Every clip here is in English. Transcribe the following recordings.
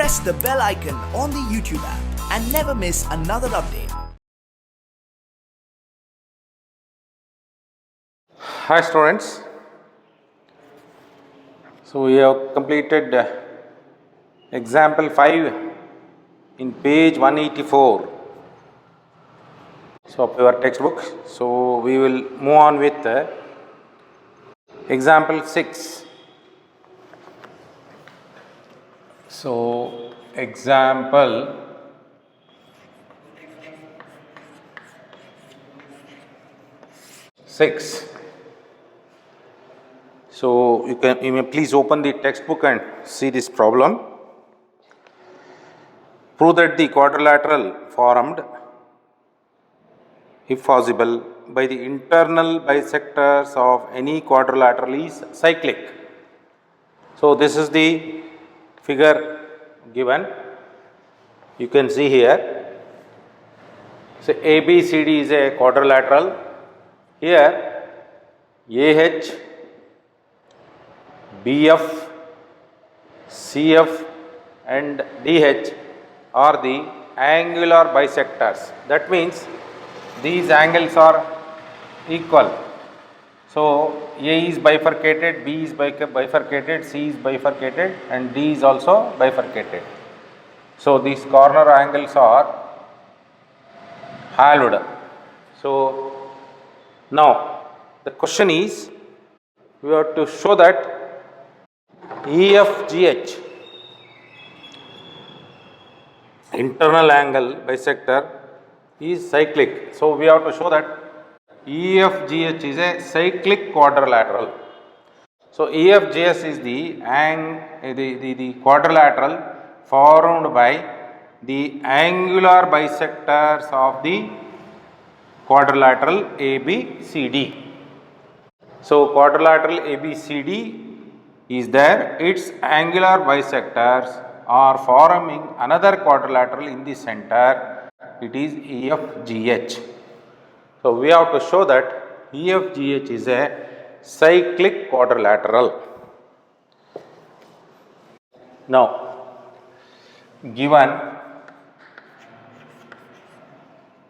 press the bell icon on the YouTube app and never miss another update. Hi students, so we have completed example 5 in page 184 of your textbook. So we will move on with example 6. So example 6. So you may please open the textbook and see this problem. Prove that the quadrilateral formed, if possible, by the internal bisectors of any quadrilateral is cyclic. So this is the figure given. You can see here. So ABCD is a quadrilateral. Here AH, BF, CF and DH are the angular bisectors. That means these angles are equal. So A is bifurcated, B is bifurcated, C is bifurcated and D is also bifurcated. So these corner angles are halved. So now the question is, we have to show that EFGH, internal angle bisector, is cyclic. So we have to show that EFGH is a cyclic quadrilateral. So EFGH is the quadrilateral formed by the angular bisectors of the quadrilateral ABCD. So quadrilateral ABCD is there, its angular bisectors are forming another quadrilateral in the center, it is EFGH. So we have to show that EFGH is a cyclic quadrilateral. Now, given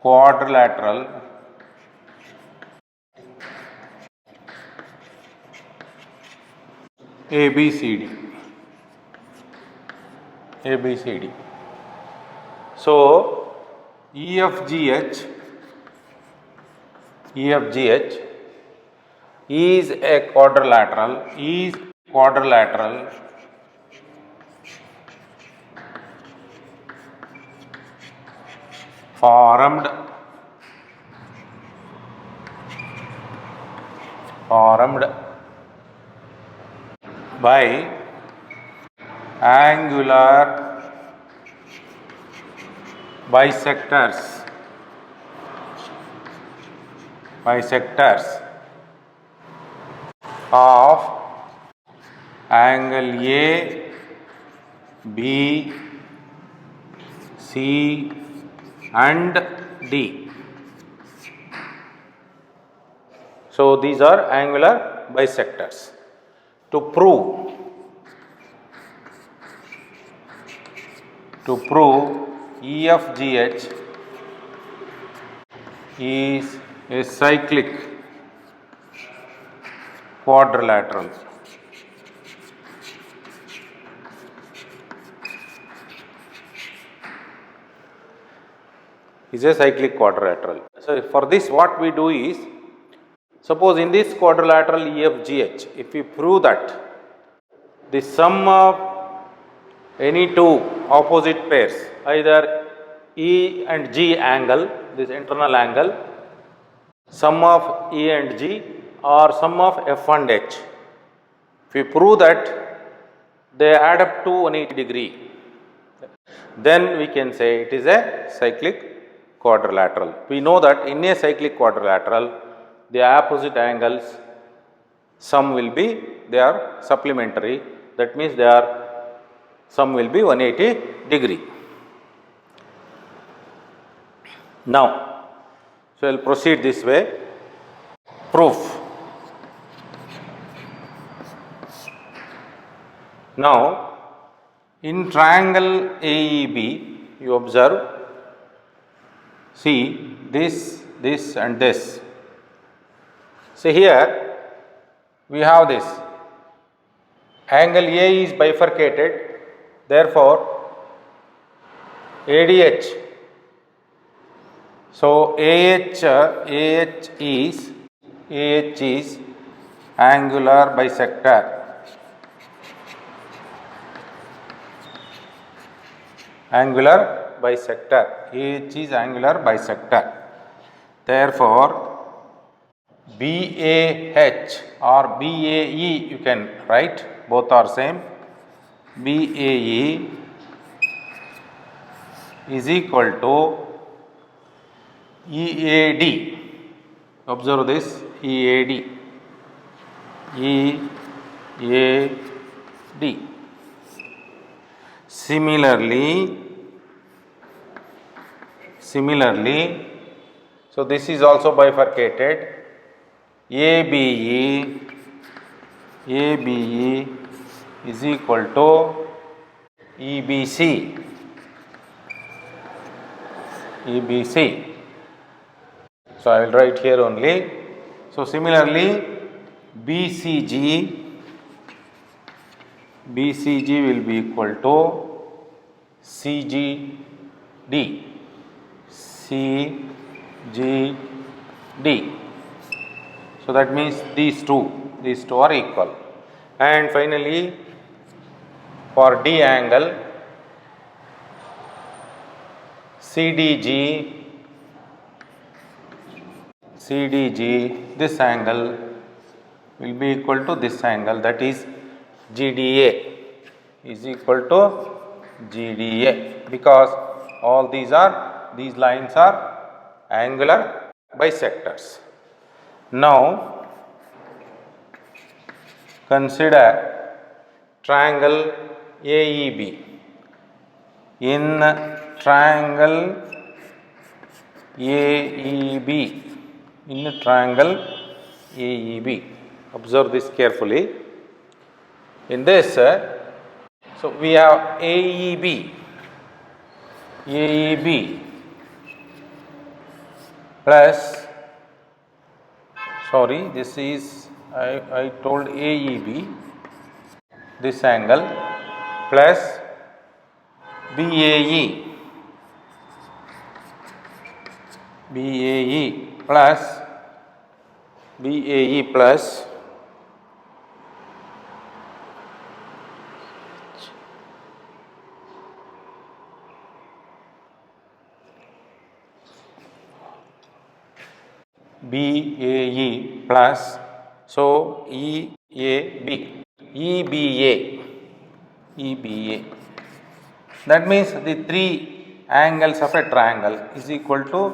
quadrilateral ABCD. So EFGH is a quadrilateral formed by angular bisectors of angle A, B, C and D. So these are angular bisectors. To prove EFGH is a cyclic quadrilateral. So for this what we do is, suppose in this quadrilateral EFGH, if we prove that the sum of any two opposite pairs, either E and G angle, this internal angle, sum of E and G or sum of F and H, if we prove that they add up to 180 degree, then we can say it is a cyclic quadrilateral. We know that in a cyclic quadrilateral, the opposite angles sum will be, they are supplementary, that means sum will be 180 degree. Now, so I will proceed this way. Proof. Now, In triangle AEB, you observe, see this, this and this. See here, we have this. Angle A is bifurcated, therefore ADH. So AH is angular bisector. Angular bisector. AH is angular bisector. Therefore, BAH or BAE you can write, both are same. BAE is equal to EAD. Observe this, EAD. EAD. Similarly, so this is also bifurcated. ABE is equal to EBC. So I will write here only. So similarly, BCG will be equal to CGD. So that means these two are equal. And finally, for D angle, CDG, this angle will be equal to this angle, that is GDA is equal to GDA, because all these lines are angular bisectors. Now consider triangle AEB. In triangle AEB, observe this carefully. In this, so we have AEB plus, sorry, this is, I told AEB, this angle, plus BAE plus so EBA. That means the three angles of a triangle is equal to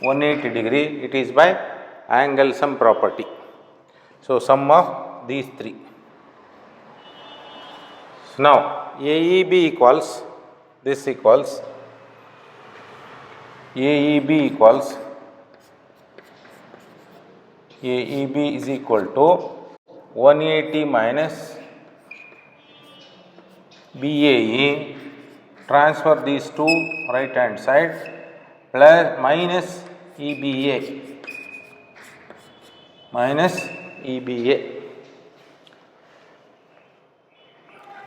180 degree. It is by angle sum property. So sum of these three. Now AEB equals, this equals, AEB is equal to 180 minus BAE, transfer these two right hand side, plus minus EBA.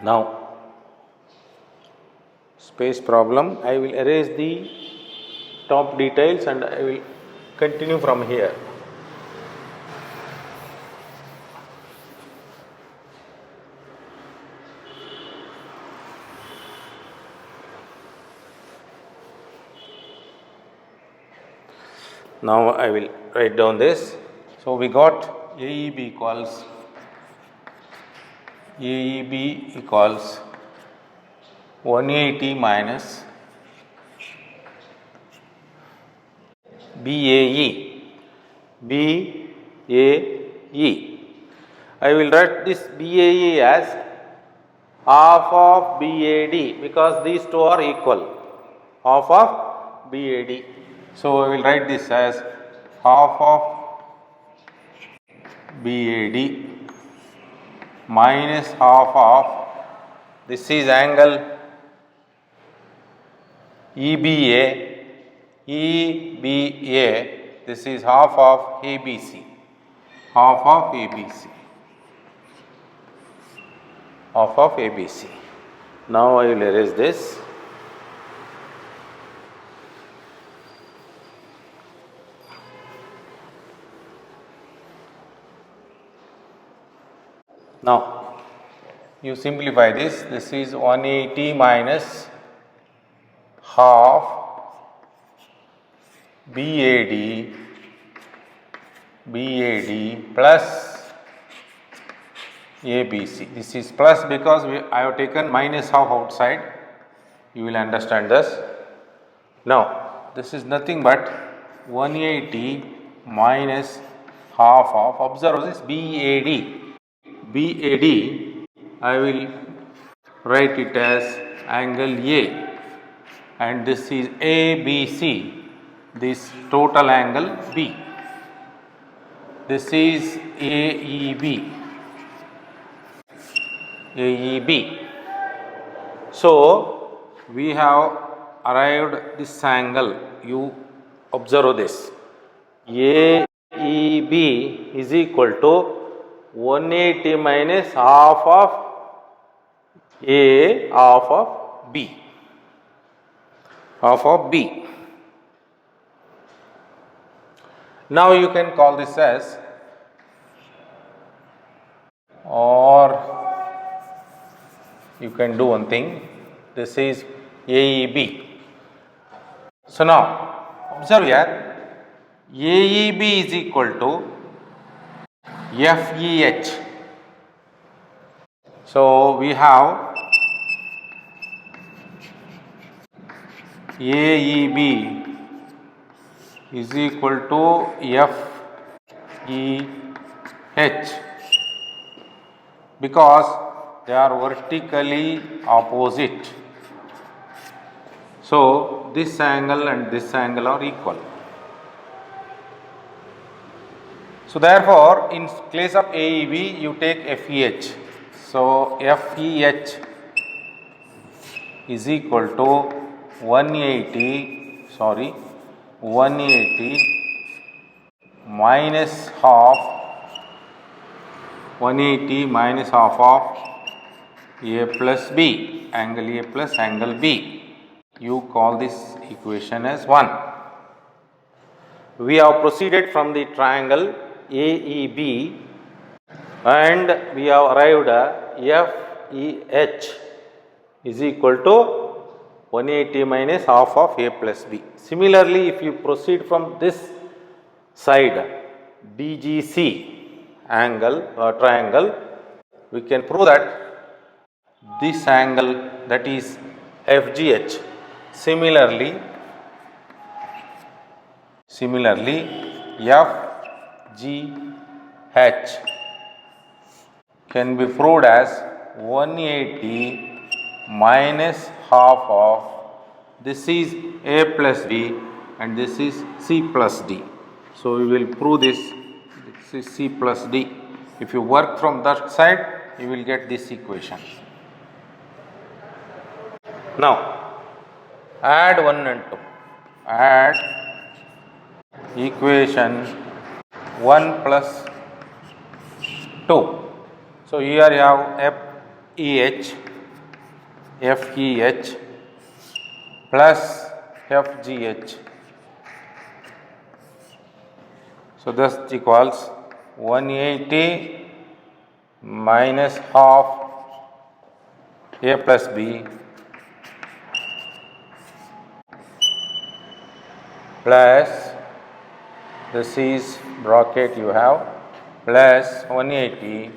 Now space problem, I will erase the top details and I will continue from here. Now I will write down this. So we got AEB equals 180 minus BAE. I will write this BAE as half of BAD, because these two are equal, half of BAD. So I will write this as half of BAD minus half of, this is angle EBA, EBA, this is half of ABC, half of ABC, half of ABC. Now I will erase this. Now you simplify this. This is 180 minus half BAD plus ABC. This is plus because I have taken minus half outside. You will understand this. Now this is nothing but 180 minus half of, observe this, BAD. BAD, I will write it as angle A, and this is ABC, this total angle B. This is AEB, AEB. So we have arrived this angle. You observe this. AEB is equal to 180 minus half of A, half of B, half of B. Now you can call this as, or you can do one thing, this is AEB. So now observe here, AEB is equal to FEH. So we have AEB is equal to FEH because they are vertically opposite. So this angle and this angle are equal. So therefore, in case of AEB, you take FEH. So FEH is equal to 180 minus half, 180 minus half of A plus B, angle A plus angle B. You call this equation as 1. We have proceeded from the triangle AEB and we have arrived at FEH is equal to 180 minus half of A plus B. Similarly, if you proceed from this side DGC angle or triangle, we can prove that this angle, that is FGH, similarly FGH can be proved as 180 minus half of, this is A plus B and this is C plus D. So we will prove this is C plus D. If you work from that side, you will get this equation. Now add 1 and 2. Add equation 1 plus 2. So here you have FEH plus FGH. So this equals 180 minus half A plus B plus, this is bracket you have, plus 180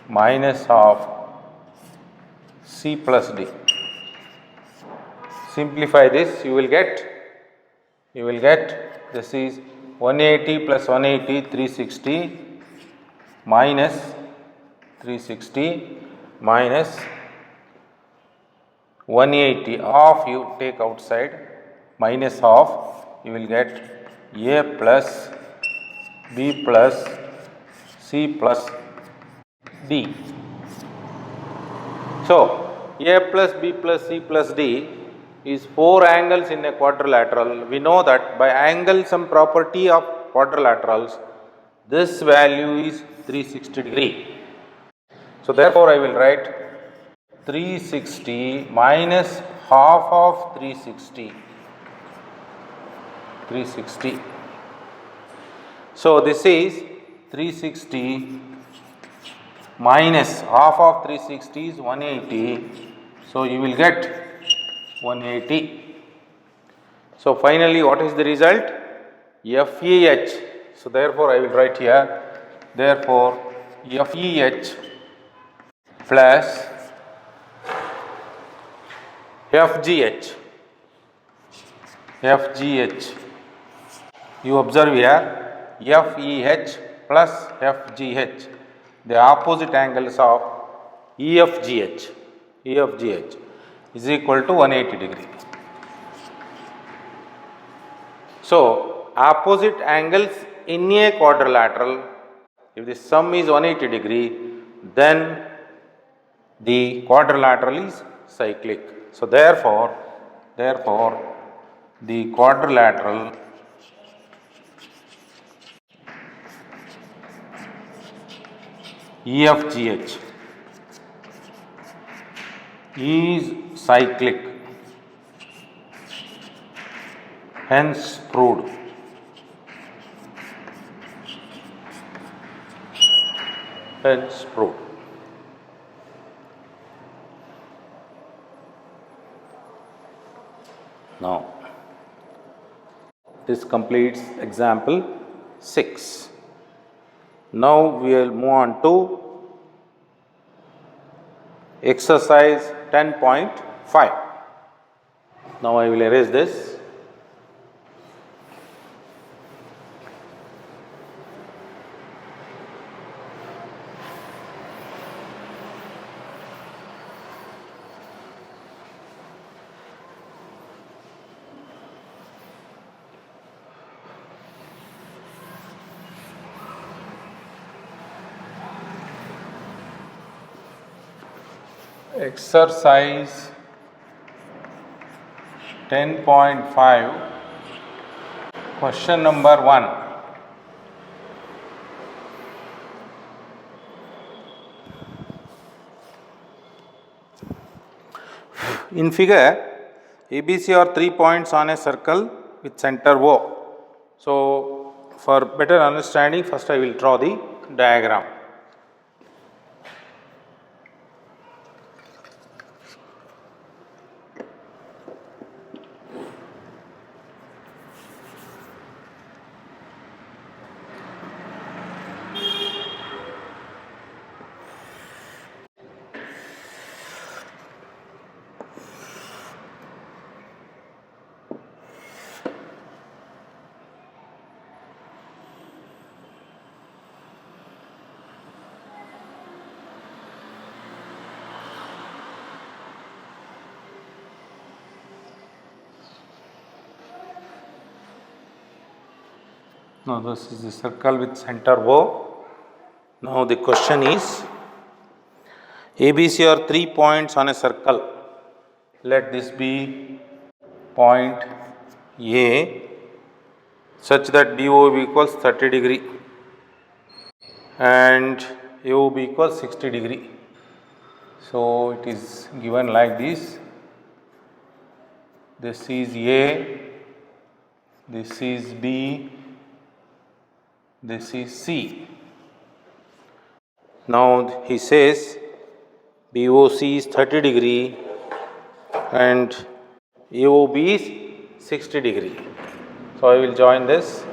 minus half C plus D. Simplify this, you will get this is 180 plus 180, 360 minus 360 minus 180, half you take outside, minus half, you will get A plus B plus C plus D. So A plus B plus C plus D, is 4 angles in a quadrilateral, we know that by angle sum property of quadrilaterals, this value is 360 degree. So therefore, I will write 360 minus half of 360. 360. So this is 360 minus half of 360 is 180. So you will get 180. So finally, what is the result? FEH. So therefore, I will write here. Therefore, FEH plus FGH. FGH. You observe here FEH plus FGH, the opposite angles of EFGH. EFGH is equal to 180 degree. So, opposite angles in a quadrilateral, if the sum is 180 degree, then the quadrilateral is cyclic. So, therefore, the quadrilateral EFGH is cyclic, hence proved. Hence proved. Now, this completes example 6. Now we will move on to exercise 10.5. Now I will erase this. Exercise 10.5, question number 1. In figure, ABC are 3 points on a circle with center O. So, for better understanding, first I will draw the diagram. Now, this is the circle with center O. Now, the question is, ABC are 3 points on a circle. Let this be point A such that BOB equals 30 degree and AOB equals 60 degree. So, it is given like this. This is A, this is B, this is C. Now he says BOC is 30 degree and AOB is 60 degree. So I will join this.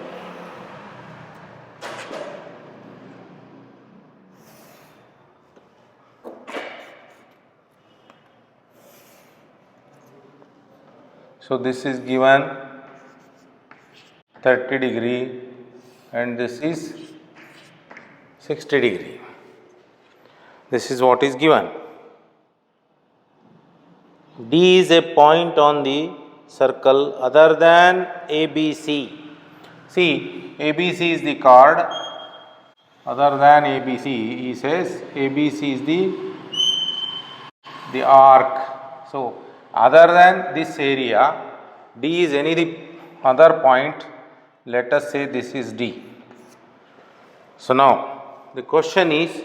So this is given 30 degree and this is 60 degree. This is what is given. D is a point on the circle other than ABC. See, ABC is the chord, other than ABC, he says ABC is the arc. So, other than this area, D is any other point, let us say this is D. So now the question is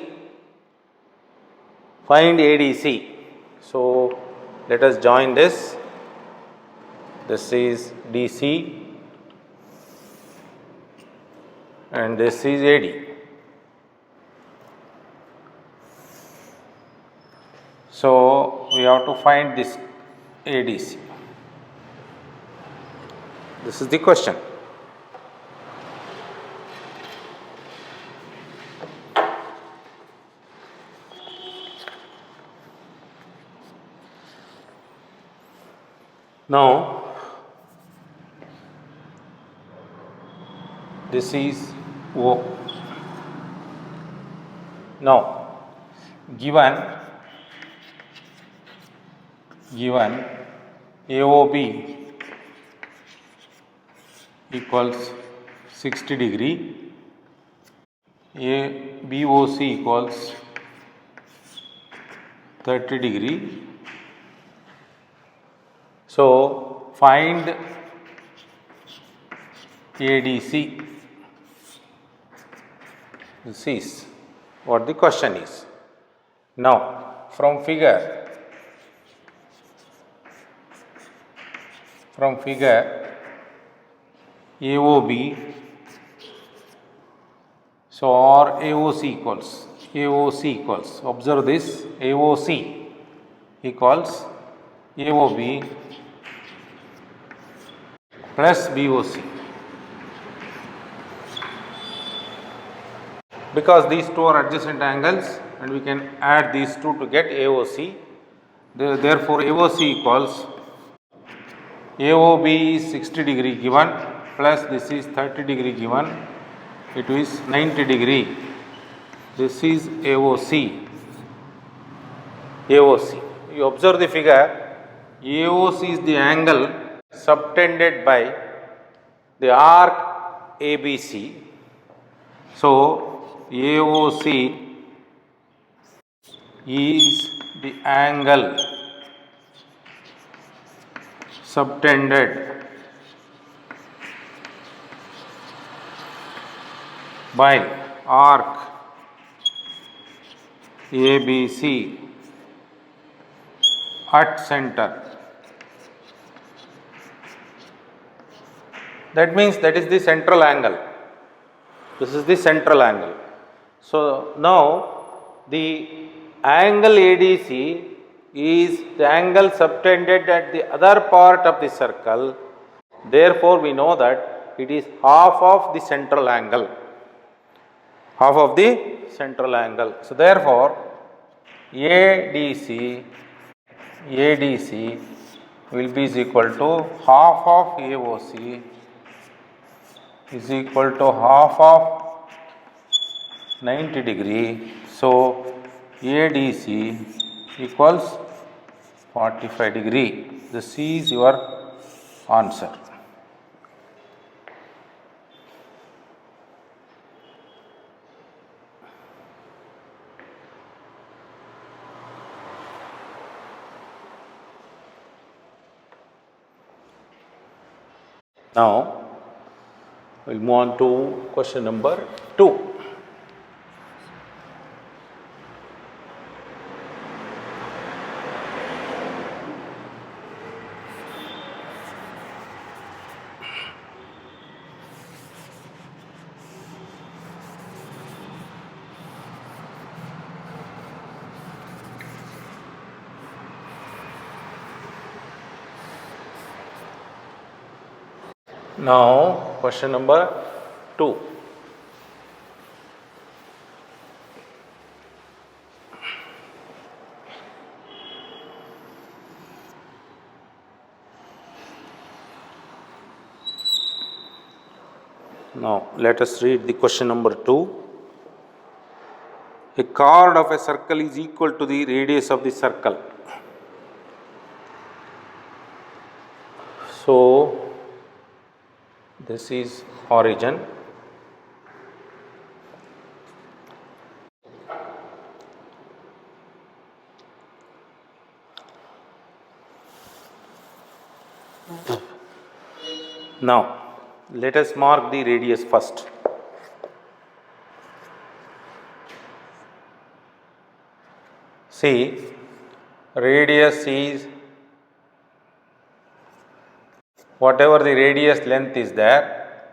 find ADC. So let us join this. This is DC and this is AD. So we have to find this ADC. This is the question. Now, this is O. Now, given AOB equals 60 degree, BOC equals 30 degree. So find ADC. This is what the question is. Now from figure AOB, so or AOC equals, observe this, AOC equals AOB plus BOC, because these two are adjacent angles and we can add these two to get AOC. Therefore AOC equals AOB is 60 degree given plus this is 30 degree given, it is 90 degree. This is AOC. You observe the figure, AOC is the angle subtended by the arc ABC. So AOC is the angle subtended by arc ABC at center. That means that is the central angle. This is the central angle. So now the angle ADC is the angle subtended at the other part of the circle. Therefore we know that it is half of the central angle. So therefore ADC will be is equal to half of AOC is equal to half of 90 degree. So ADC equals 45 degree. This is your answer. Now we'll move on to question number 2. Now question number 2. Now let us read the question number 2. A chord of a circle is equal to the radius of the circle. So this is origin. Now, let us mark the radius first. See, radius is whatever the radius length is there,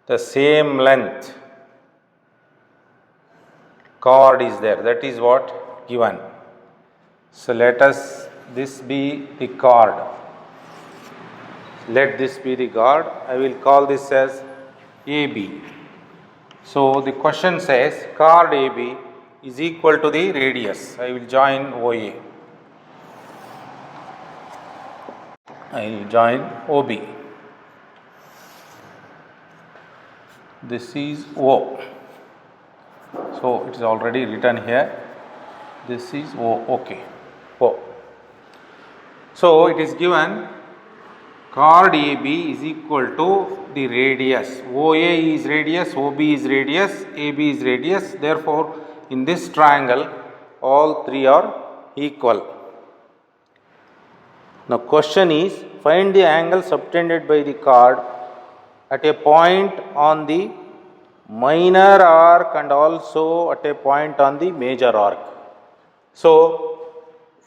the same length chord is there. That is what given. So let us this be the chord. Let this be the chord. I will call this as AB. So the question says chord AB is equal to the radius. I will join OA. I will join OB. This is O. So it is already written here. This is O. Okay. O. So it is given chord AB is equal to the radius. OA is radius, OB is radius, AB is radius. Therefore, in this triangle, all three are equal. Now, question is find the angle subtended by the chord at a point on the minor arc and also at a point on the major arc. So,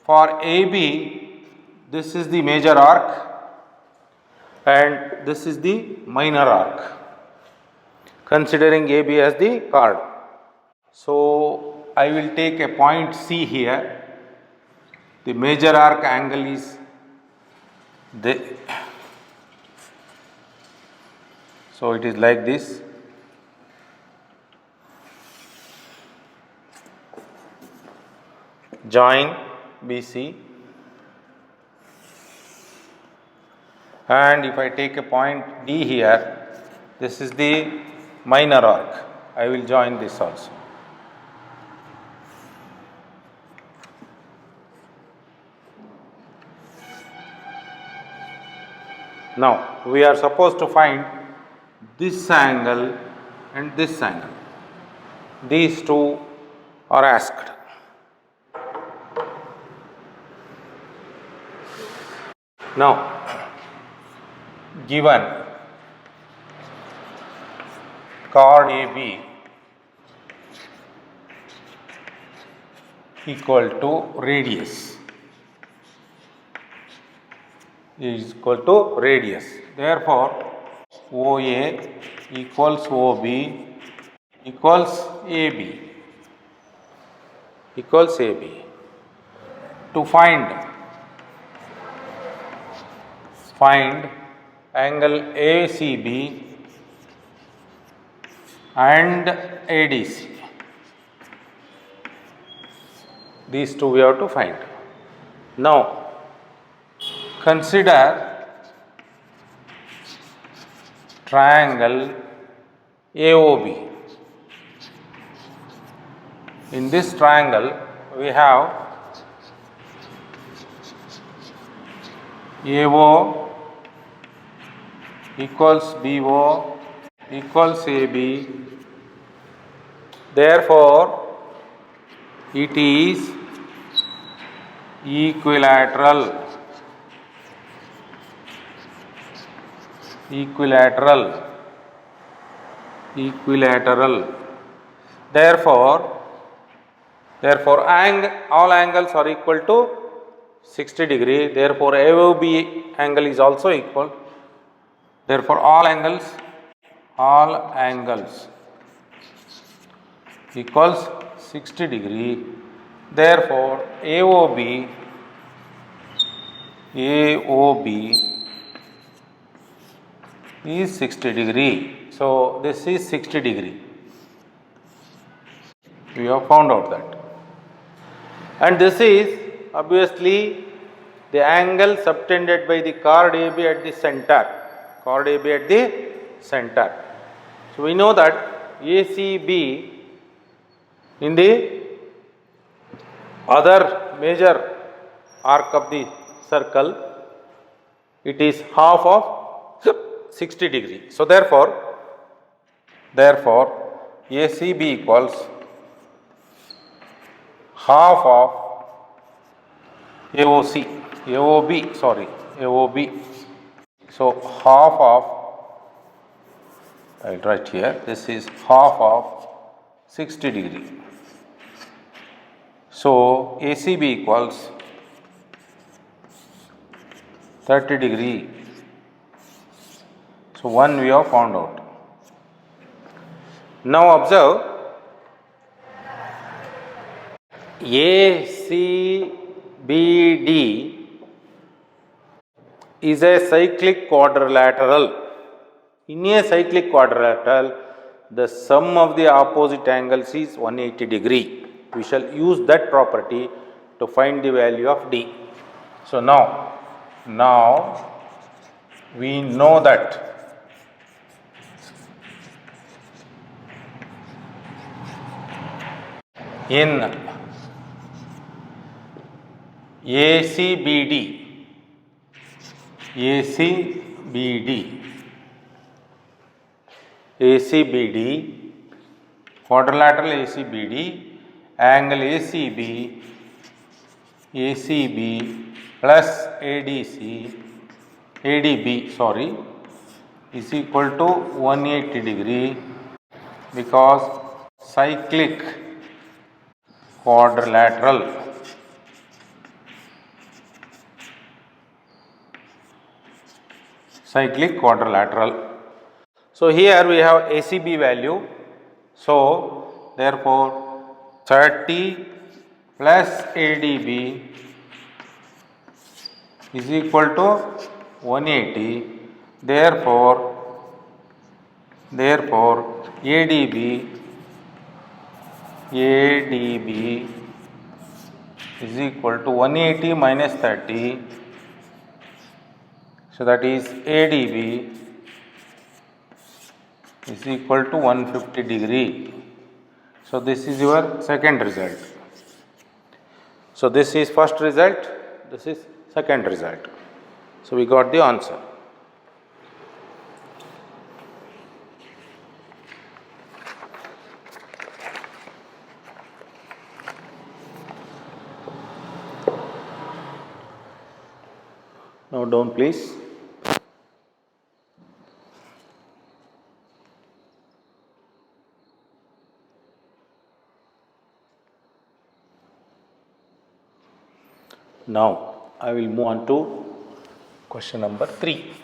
for AB, this is the major arc and this is the minor arc, considering AB as the chord. So, I will take a point C here. The major arc angle is so it is like this. Join BC, and if I take a point D here, this is the minor arc. I will join this also. Now, we are supposed to find this angle and this angle. These two are asked. Now, given chord AB equal to radius is equal to radius. Therefore, OA equals OB equals AB equals AB. To find angle ACB and ADC. These two we have to find. Now, consider triangle AOB. In this triangle, we have AO equals BO equals AB. Therefore, it is equilateral. Therefore, all angles are equal to 60 degree. Therefore, AOB angle is also equal. Therefore, all angles equals 60 degree. Therefore, AOB is 60 degree. So, this is 60 degree. We have found out that. And this is obviously the angle subtended by the chord AB at the center. So, we know that ACB in the other major arc of the circle, it is half of 60 degree. So, therefore ACB equals half of AOB. So half of, I'll write here, this is half of 60 degree. So ACB equals 30 degree. So one we have found out. Now observe ACBD is a cyclic quadrilateral. In a cyclic quadrilateral, the sum of the opposite angles is 180 degree. We shall use that property to find the value of D. So now we know that in ACBD quadrilateral ACBD, angle ACB plus ADB is equal to 180 degree, because cyclic quadrilateral So here we have ACB value. So therefore 30 plus ADB is equal to 180. Therefore ADB is equal to 180 minus 30. So that is ADB is equal to 150 degree. So this is your second result. So this is first result, this is second result. So we got the answer. Now down please. Now I will move on to question number 3.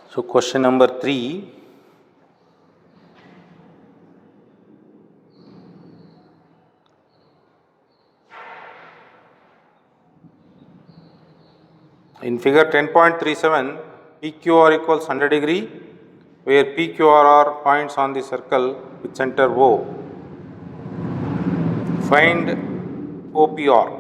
So question number 3, in figure 10.37, PQR equals 100 degree, where PQR are points on the circle with center O. Find OPR.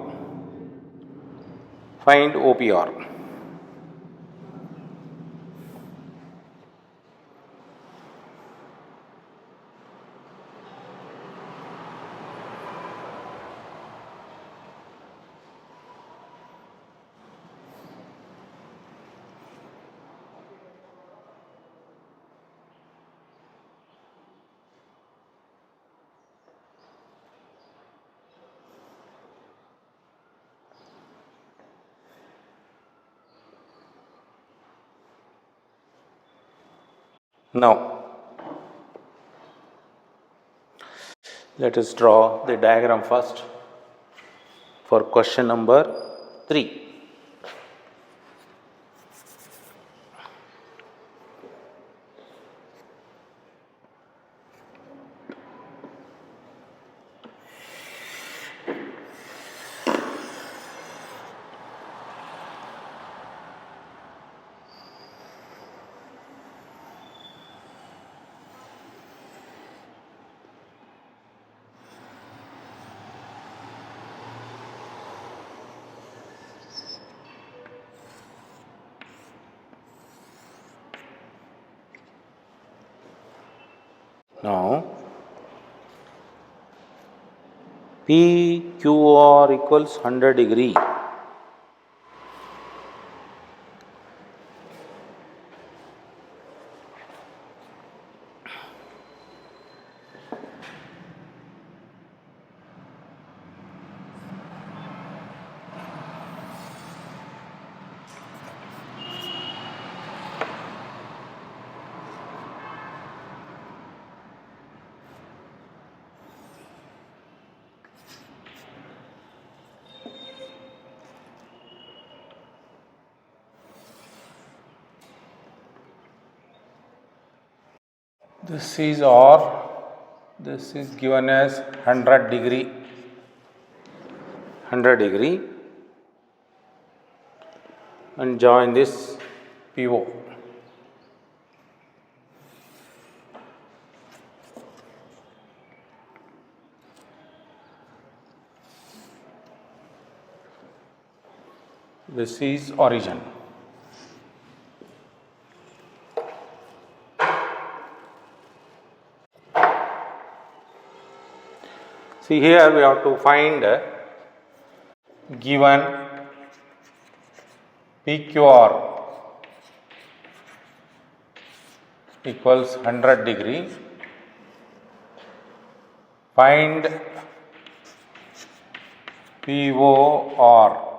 Now let us draw the diagram first for question number 3. Now PQR equals 100 degree. This is R, this is given as 100 degree, and join this PO. This is origin. See, here we have to find given PQR equals 100 degree, find POR.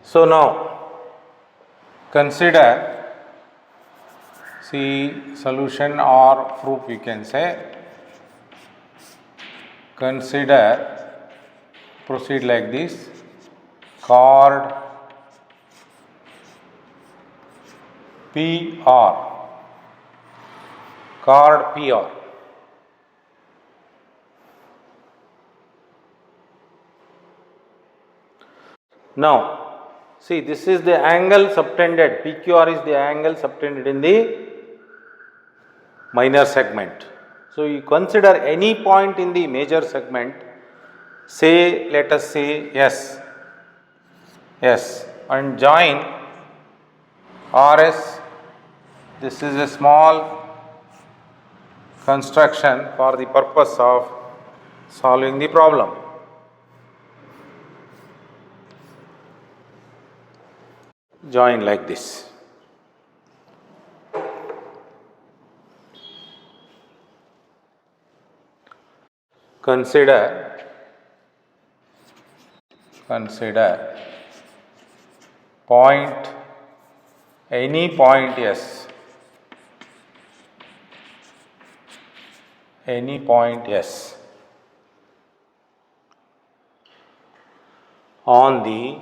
So now consider, see, solution or proof you can say. Consider, proceed like this, chord PR. Now, see, this is the angle subtended, PQR is the angle subtended in the minor segment. So, you consider any point in the major segment, say, let us say S, and join RS. This is a small construction for the purpose of solving the problem. Join like this. Consider point, any point S, on the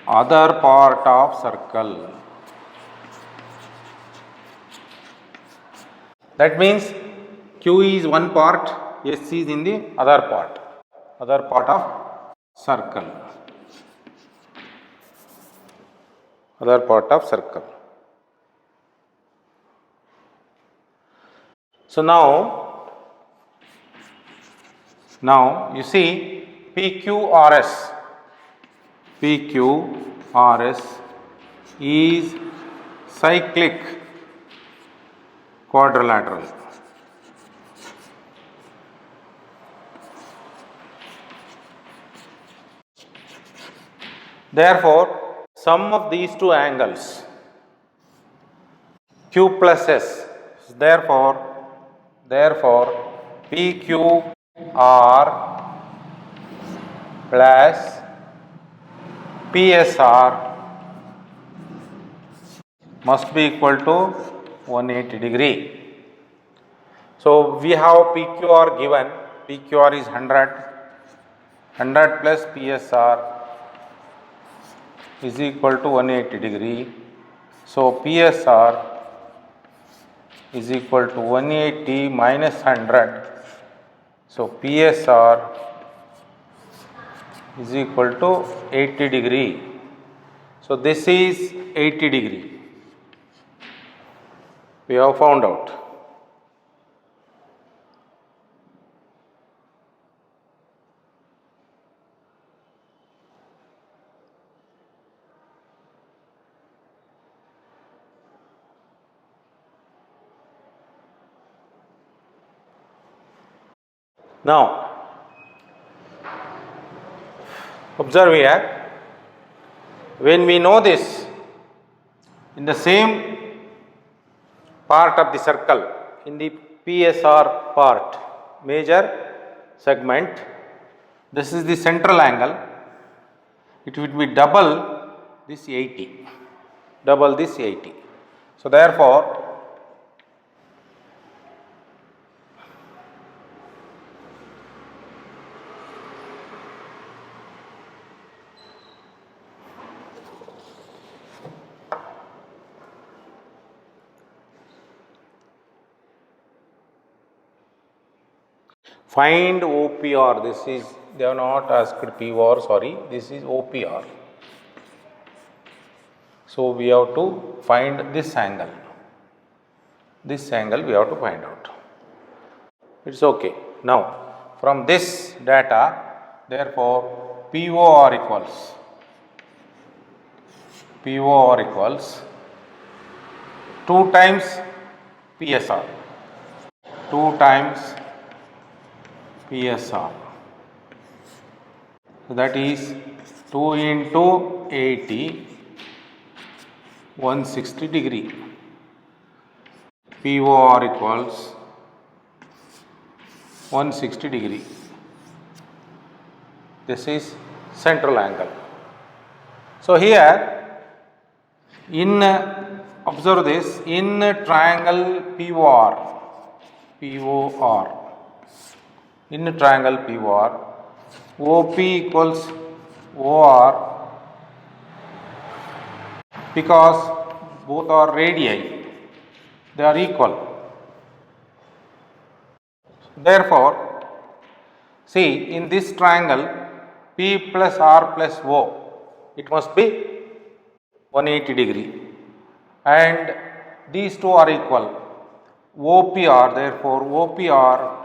other part of circle. That means Q is one part, S is in the other part of circle. So now you see PQRS is cyclic quadrilateral. Therefore, sum of these two angles Q plus S, therefore PQR plus PSR must be equal to 180 degree. So, we have PQR given, PQR is 100 plus PSR is equal to 180 degree. So, PSR is equal to 180 minus 100. So, PSR is equal to 80 degree. So, this is 80 degree. We have found out. Now, observe here, when we know this, in the same part of the circle, in the PSR part, major segment, this is the central angle, it would be double this 80. Double this 80. So therefore, find OPR. This is, they have not asked POR, sorry, this is OPR. So we have to find this angle. This angle we have to find out. It's okay. Now, from this data, therefore, POR equals 2 times PSR. 2 times PSR. So that is 2 into 80, 160 degree. POR equals 160 degree. This is central angle. So here, observe this, in triangle POR, in triangle POR, OP equals OR, because both are radii, they are equal. Therefore, see, in this triangle P plus R plus O, it must be 180 degree, and these two are equal. OPR, therefore OPR,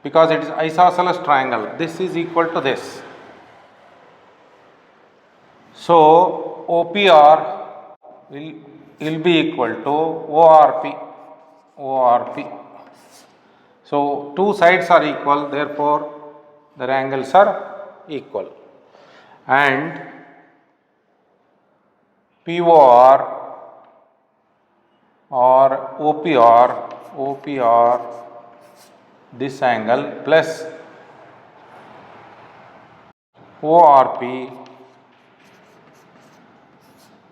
because it is isosceles triangle, this is equal to this. So OPR will be equal to ORP. So two sides are equal, therefore their angles are equal, and POR or OPR this angle plus ORP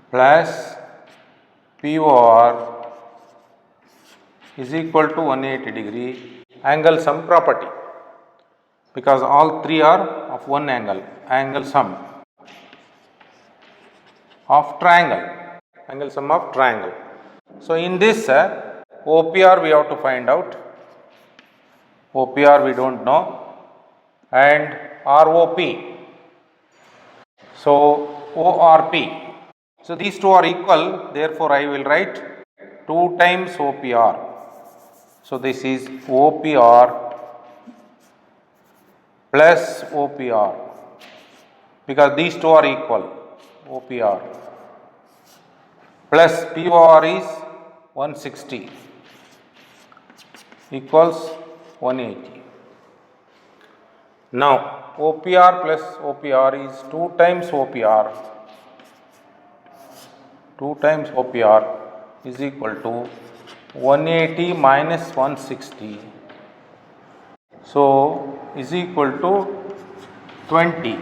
plus POR is equal to 180 degree angle sum property, because all three are of one angle sum of triangle, angle sum of triangle. So in this OPR we have to find out, OPR we don't know, and ROP, so ORP. So these two are equal, therefore I will write 2 times OPR. So this is OPR plus OPR, because these two are equal, OPR plus POR is 160 equals 180. Now OPR plus OPR is 2 times OPR. 2 times OPR is equal to 180 minus 160. So is equal to 20.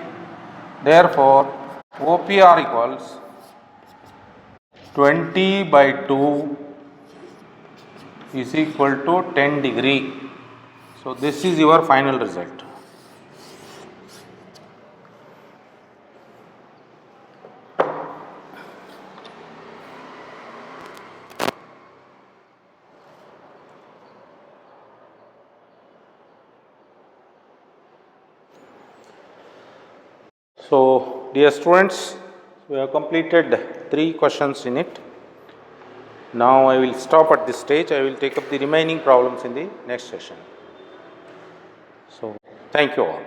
Therefore OPR equals 20 by 2 is equal to 10 degree. So this is your final result. So dear students, we have completed 3 questions in it. Now I will stop at this stage. I will take up the remaining problems in the next session. So thank you all.